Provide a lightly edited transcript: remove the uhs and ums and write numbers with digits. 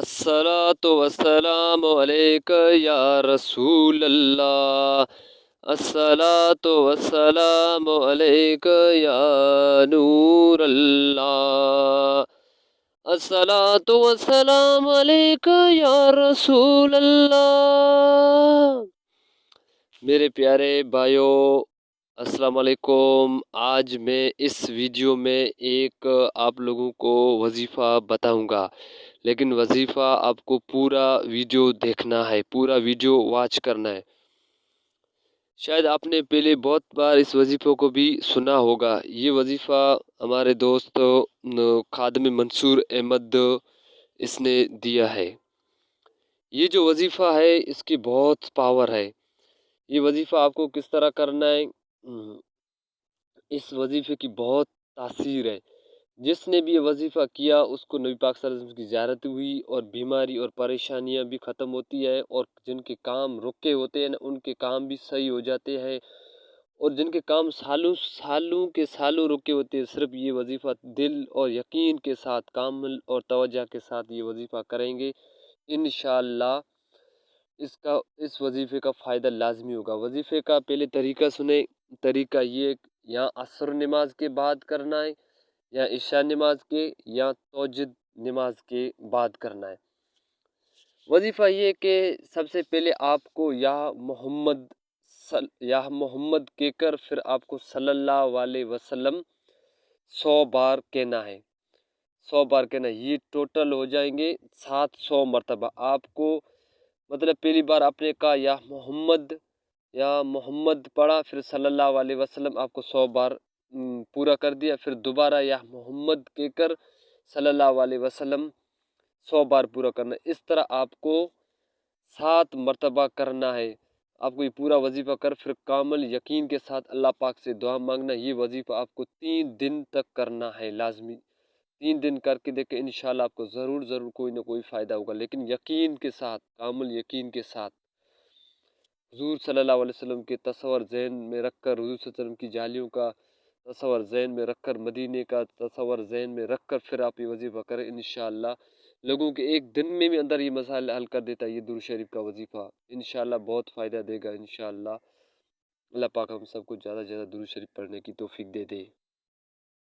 الصلاۃ والسلام علیک یا رسول اللہ، الصلاۃ والسلام علیک یا نور اللہ، الصلاۃ والسلام علیک یا رسول اللہ۔ میرے پیارے بھائیوں، السلام علیکم۔ آج میں اس ویڈیو میں ایک آپ لوگوں کو وظیفہ بتاؤں گا، لیکن وظیفہ آپ کو پورا ویڈیو دیکھنا ہے، پورا ویڈیو واچ کرنا ہے۔ شاید آپ نے پہلے بہت بار اس وظیفے کو بھی سنا ہوگا۔ یہ وظیفہ ہمارے دوست خادم منصور احمد اس نے دیا ہے۔ یہ جو وظیفہ ہے اس کی بہت پاور ہے۔ یہ وظیفہ آپ کو کس طرح کرنا ہے، اس وظیفے کی بہت تاثیر ہے۔ جس نے بھی یہ وظیفہ کیا اس کو نبی پاک صلی اللہ علیہ وسلم کی زیارت ہوئی، اور بیماری اور پریشانیاں بھی ختم ہوتی ہے، اور جن کے کام رکے ہوتے ہیں ان کے کام بھی صحیح ہو جاتے ہیں، اور جن کے کام سالوں رکے ہوتے ہیں، صرف یہ وظیفہ دل اور یقین کے ساتھ، کامل اور توجہ کے ساتھ یہ وظیفہ کریں گے، انشاءاللہ اس وظیفے کا فائدہ لازمی ہوگا۔ وظیفے کا پہلے طریقہ سنیں۔ طریقہ یہ یا عصر نماز کے بعد کرنا ہے، یا عشاء نماز کے، یا تہجد نماز کے بعد کرنا ہے۔ وظیفہ یہ کہ سب سے پہلے آپ کو یا محمد کہہ کر پھر آپ کو صلی اللہ علیہ وسلم 100 بار کہنا ہے۔ 100 بار کہنا ہے، یہ ٹوٹل ہو جائیں گے 700 مرتبہ۔ آپ کو مطلب پہلی بار آپ نے کہا یا محمد پڑھا، پھر صلی اللہ علیہ وسلم آپ کو 100 بار پورا کر دیا، پھر دوبارہ یا محمد کہہ کر صلی اللہ علیہ وسلم 100 بار پورا کرنا ہے۔ اس طرح آپ کو 7 مرتبہ کرنا ہے۔ آپ کو یہ پورا وظیفہ کر پھر کامل یقین کے ساتھ اللہ پاک سے دعا مانگنا۔ یہ وظیفہ آپ کو 3 دن تک کرنا ہے لازمی۔ 3 دن کر کے دیکھیں، انشاءاللہ آپ کو ضرور کوئی نہ کوئی فائدہ ہوگا، لیکن یقین کے ساتھ، کامل یقین کے ساتھ، حضور صلی اللہ علیہ وسلم کے تصور ذہن میں رکھ کر، حضور صلی اللہ علیہ وسلم کی جالیوں کا تصور ذہن میں رکھ کر، مدینے کا تصور ذہن میں رکھ کر پھر آپ یہ وظیفہ کریں، انشاءاللہ لوگوں کے ایک دن میں بھی اندر یہ مسائل حل کر دیتا ہے یہ درود شریف کا وظیفہ۔ انشاءاللہ بہت فائدہ دے گا انشاءاللہ۔ اللہ پاک ہم سب کو زیادہ سے زیادہ درود شریف پڑھنے کی توفیق دے دے۔